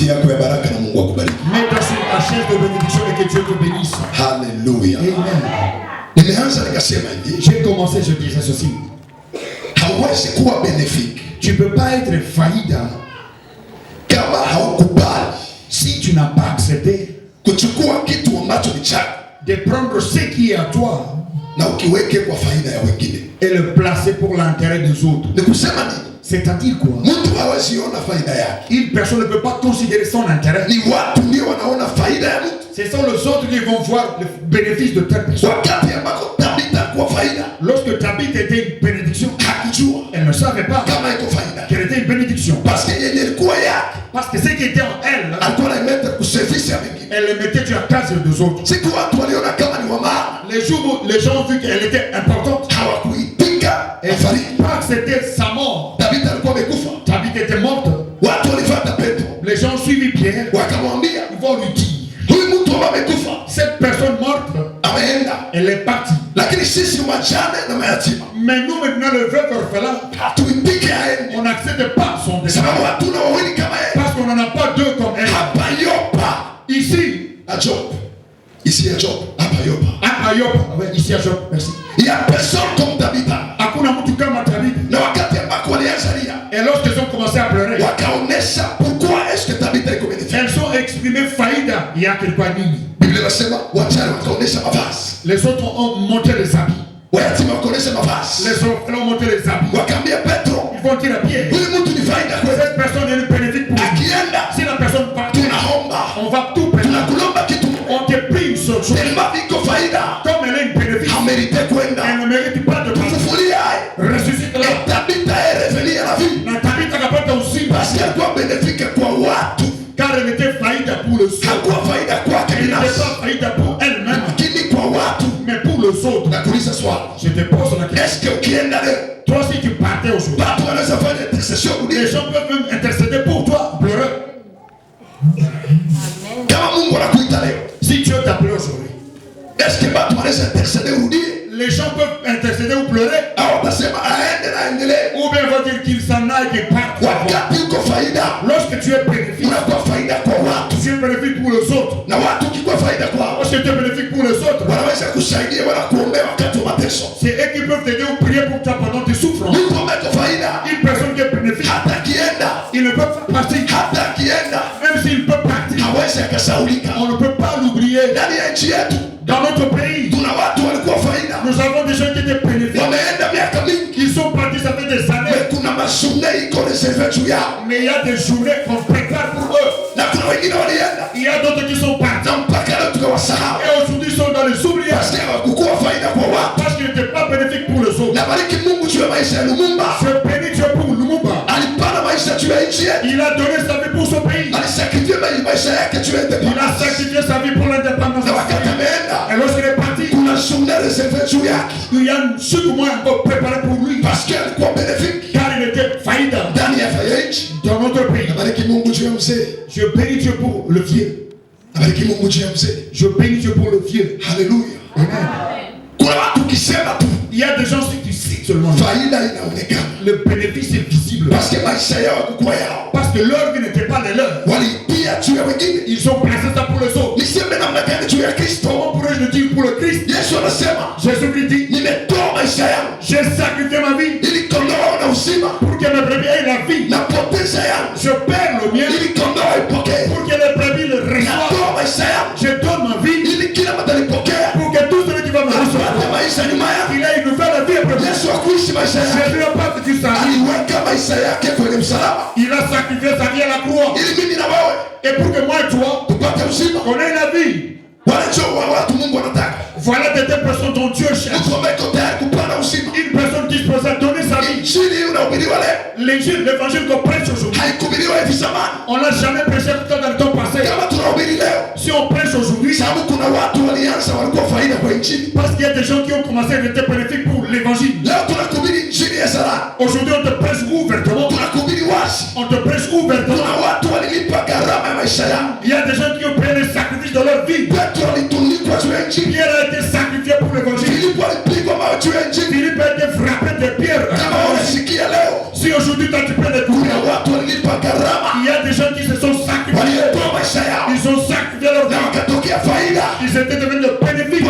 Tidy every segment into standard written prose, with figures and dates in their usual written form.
Mets dans ta chaise de bénédiction et que Dieu te bénisse. Alléluia. Amen. J'ai commencé, je disais ceci. Tu ne peux pas être faillida si tu n'as pas accepté de prendre ce qui est à toi et le placer pour l'intérêt des autres. C'est-à-dire quoi? Une personne ne peut pas considérer son intérêt. Ce sont les autres qui vont voir le bénéfice de telle personne. Lorsque Tabitha était une bénédiction, elle ne savait pas qu'elle était une bénédiction. Parce que ce qui était en elle, elle le mettait sur la case des autres. Les jours où les gens ont vu qu'elle était importante, et pas accepter sa mort. Tabitha était morte. Les gens ont suivi Pierre. Ils vont lui dire, cette personne morte, elle est partie. Mais nous maintenant, le veuve orphelin, on n'accepte pas son destin. Parce qu'on n'en a pas deux comme elle. Ici, à Job. Ici à Job. À Job. Ouais, ici à Job. Merci. Il n'y a personne comme Tabitha. Et lorsqu'ils ont commencé à pleurer, pourquoi est-ce que Tabitha est communiquée? elles ont exprimé faïda. Il y a quelque chose. Les autres ont monté les habits. Les autres ont monté les habits. Ils vont dire à Pierre, cette personne est bénéfique pour nous. Si la personne part, on va tout perdre. On te prie une seule chose. Comme elle est une bénéfice, elle ne mérite pas de ressusciter-la. La Tabitha capable aussi. Car elle était faïda pour le seul. Elle n'était pas faïda pour elle-même, mais pour le autres. Je te pose la question. Toi, si tu partais aujourd'hui, les gens peuvent même intercéder pour toi, pleurer. Si Dieu t'appelle aujourd'hui, les gens peuvent intercéder ou pleurer, ou bien vont dire qu'ils s'en aillent, qu'ils partent. Lorsque tu es bénéfique, tu es bénéfique pour les autres. Lorsque tu es bénéfique pour les autres, c'est eux qui peuvent t'aider ou prier pour toi pendant tes souffrances. Une personne qui est bénéfique, il ne peut pas partir. Même s'il peut partir, on ne peut pas l'oublier. Dans notre pays, nous avons des gens qui étaient bénéfiques. Ils sont partis, ça fait des années. Mais il y a des journées qu'on prépare pour eux. Il y a d'autres qui sont partis. Et aujourd'hui, ils sont dans les oubliés. Parce qu'ils n'étaient pas bénéfiques pour les autres. Je bénis Dieu pour Lumumba. Il a donné sa vie pour son pays. Il a sacrifié sa vie pour l'indépendance. Et lorsqu'il est parti, il y a une seconde mois encore préparé pour lui. Car il était faillida dans notre pays. Je bénis Dieu pour le vieux. Je bénis Dieu pour le vieux. Alléluia. Amen. Il y a des gens qui citent seulement. Le bénéfice est visible. Parce que leur vie n'était pas les leurs. Ils ont placé ça pour les autres. Comment pourrais-je le dire pour le Christ? Jésus lui dit, j'ai sacrifié ma vie pour que mes brebis aient la vie. Je perds le mien pour que les brebis le reçoivent. Je donne ma vie pour que tout celui qui va me recevoir, il a une nouvelle vie. Jésus n'a pas dit ça. Il a sacrifié sa vie à la croix. Et pour que moi et toi, on ait la vie. Voilà des personnes dont Dieu cherche. Une personne disposée à donner sa vie. L'évangile qu'on prêche aujourd'hui, on n'a jamais prêché dans le temps passé. Si on prêche aujourd'hui, parce qu'il y a des gens qui ont commencé à être bénéfiques pour l'évangile. Aujourd'hui on te prêche ouvertement. On te prêche ouvertement. Il y a des gens qui ont pris les sacrifices de leur vie. Pierre a été sacrifié pour l'évangile. Philippe a été frappé de pierres. Si aujourd'hui tu peux l'écouter, il y a des gens qui se sont sacrifiés Ils ont sacrifié leur vie. Ils étaient devenus bénéfiques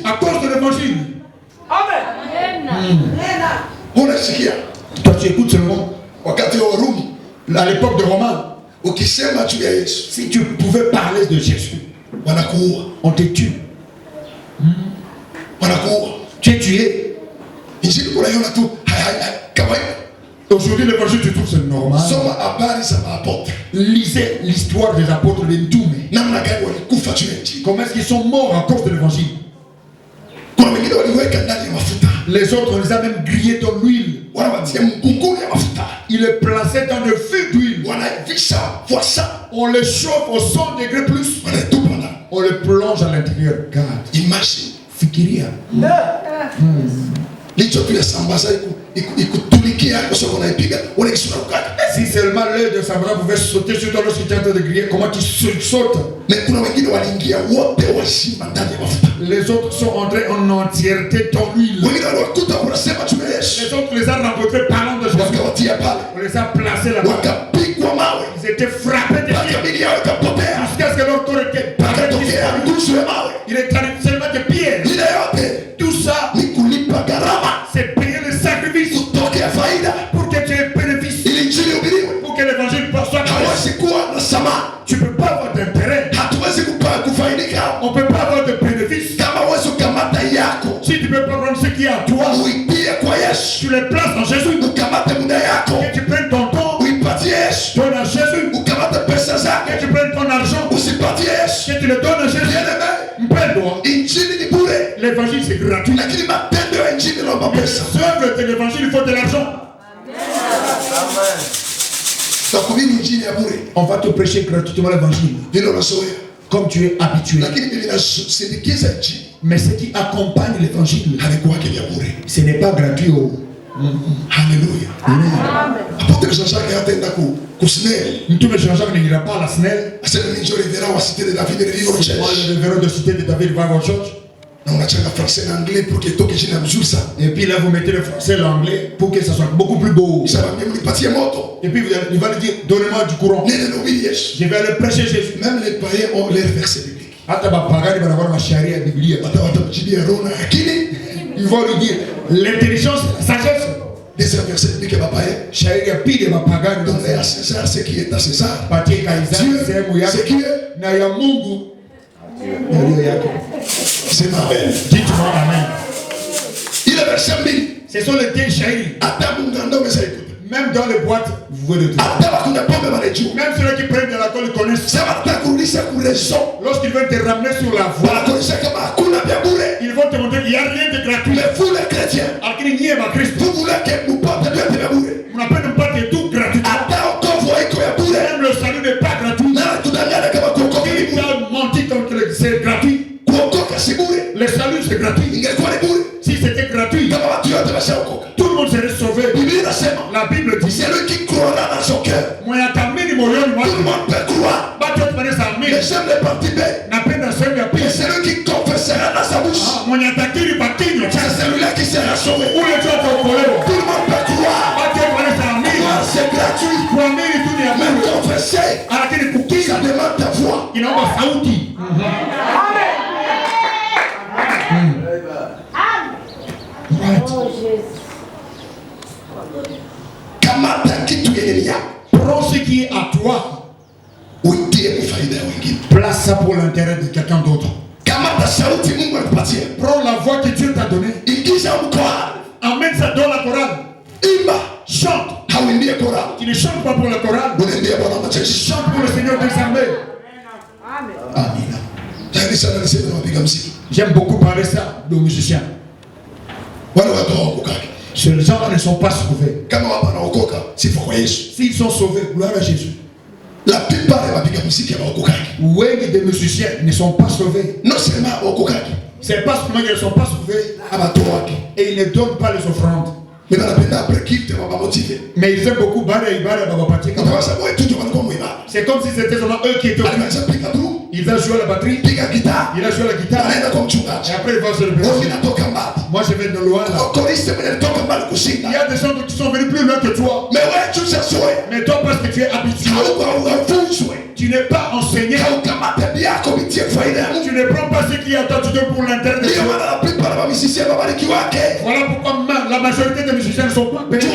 à cause de l'évangile. Amen. Toi tu écoutes seulement. À l'époque de Romain, si tu pouvais parler de Jésus, on te tue. Tu es tué. Aujourd'hui, l'évangile, tu trouves c'est normal. Lisez l'histoire des apôtres de Ntoumé. Comment est-ce qu'ils sont morts à cause de l'évangile? Les autres, on les a même grillés dans l'huile. Ils les plaçaient dans le feu d'huile. On les chauffe au 100 degrés plus. On les plonge à l'intérieur. Imagine. Fikiria. Si seulement l'œil de Samara pouvait sauter sur toi lorsqu'il était en train de griller, comment tu sautes? Les autres sont entrés en entièreté dans l'huile. Les autres les a rencontrés parlant de Jésus. On les a placés là-bas. Ils étaient frappés de pieds jusqu'à ce que leur corps était barré. Il est arrivé seulement de pierres. Tout ça, c'est payer le sacrifice pour que tu aies bénéfice. Pour que l'évangile soit clair. Tu ne peux pas avoir d'intérêt. On ne peut pas avoir de bénéfice. Si tu ne peux pas prendre ce qui est à toi, tu les places en Jésus. Que tu prennes ton temps, donne à Jésus. Que tu prennes ton argent, que tu le donnes à Jésus. L'évangile c'est gratuit. L'œuvre de l'évangile, il faut de l'argent. On va te prêcher gratuitement l'évangile comme tu es habitué. Mais ce qui accompagne l'évangile, ce n'est pas gratuit. Alléluia. Apôtre Jean-Jacques est atteint Jean-Jacques n'ira pas à la SNEL. C'est le révérend à Cité de David et Revival Church. Le révérend de Cité de David Revival Church. On a le français et l'anglais pour que tout qui ça. Et puis là vous mettez le français et l'anglais pour que ça soit beaucoup plus beau. Ça va même lui partir moto. Et puis il va lui dire donnez-moi du courant. Je vais aller prêcher Jésus. Même les païens ont leurs versets bibliques. Ils vont lui dire l'intelligence, la sagesse. Des versets bibliques à païen. Donner à César ce qui est à César. Dieu, ce qui est. C'est ma belle. Dites-moi amen. Il est verset 1000. Ce sont les deux chéris. Même dans les boîtes, vous voyez tout. Même ceux qui prennent de l'alcool, ils connaissent. Lorsqu'ils veulent te ramener sur la voie, ils vont te montrer qu'il n'y a rien de gratuit. Mais vous les chrétiens, vous voulez que nous porte bien de l'amour. On appelle pas de tout gratuit. Même le salut n'est pas gratuit. Il a menti comme c'est gratuit. Le salut c'est gratuit. Si c'était gratuit, tout le monde serait sauvé. La Bible dit c'est lui qui croira dans son cœur. Tout le monde peut croire. Mais j'aime les parties B. Et c'est lui qui confessera dans sa bouche. C'est celui-là qui sera sauvé. Tout le monde peut croire. C'est gratuit. Mais confesser, ça demande ta foi. Prends ce qui est à toi. Place ça pour l'intérêt de quelqu'un d'autre. Prends la voix que Dieu t'a donnée. Amène ça dans la chorale. Chante. Tu ne chantes pas pour la chorale. Tu chantes pour le Seigneur des armées. J'aime beaucoup parler ça de musiciens. Ces gens ne sont pas sauvés. S'ils sont sauvés, gloire à Jésus. La plupart des musiciens ne sont pas sauvés. Non seulement c'est pas seulement qu'ils ne sont pas sauvés, et ils ne donnent pas les offrandes. Mais ils aiment beaucoup. C'est comme si c'était seulement eux qui étaient au il a joué la batterie, il a joué la guitare, et après il va se lever. Moi je vais de loin là. Il y a des gens qui sont venus plus loin que toi. Mais toi parce que tu es habitué, tu n'es pas enseigné. Tu ne prends pas ce qui est attendu pour l'intérêt de Dieu. Voilà pourquoi la majorité des musiciens ne sont pas payés.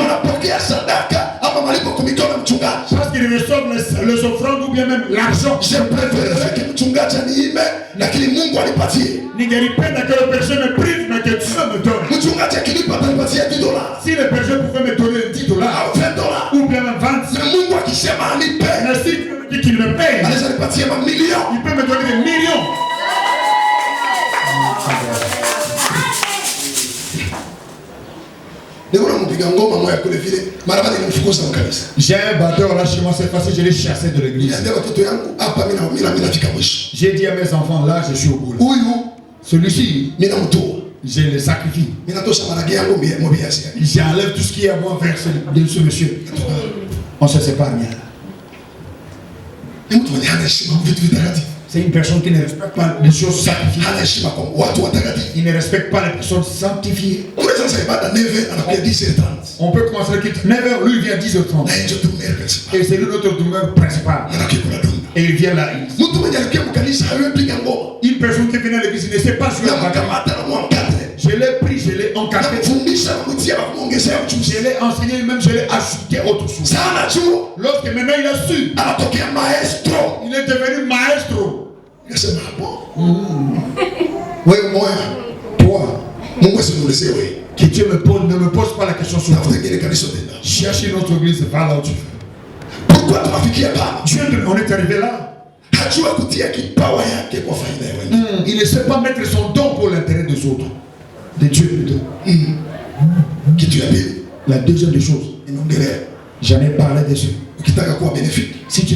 Parce qu'ils reçoivent les offrandes ou bien même l'argent. Ningelipenda que le péché me prive, mais que Dieu me donne. Si le péché pouvait me donner $10 ou bien même 20, mais si Dieu me dit qu'il me paye, il peut me donner des millions. J'ai un batteur là chez moi, cette fois-ci je l'ai chassé de l'église. J'ai dit à mes enfants, là je suis au bout. Celui-ci, je le sacrifie. J'enlève tout ce qui est à moi vers ce monsieur. On se sépare bien. C'est une personne qui ne respecte pas les choses sanctifiées. Il ne respecte pas les personnes sanctifiées. On peut commencer le culte 9h, lui il vient à 10h30. Et c'est notre douleur principale. Et il vient là. Une personne qui vient à l'église ne sait pas jouer la batterie. Je l'ai pris, je l'ai encadré. Je l'ai enseigné, même je l'ai ajouté autre chose. Lorsque maintenant il a su, il est devenu maestro. Oui, moi, toi, que Dieu ne me pose pas la question sur toi. Cherche une autre église, va là où tu veux. Pourquoi Dieu, on est arrivé là. Il ne sait pas mettre son don pour l'intérêt des autres. De Dieu plutôt. La deuxième des choses, j'en ai parlé dessus. Si tu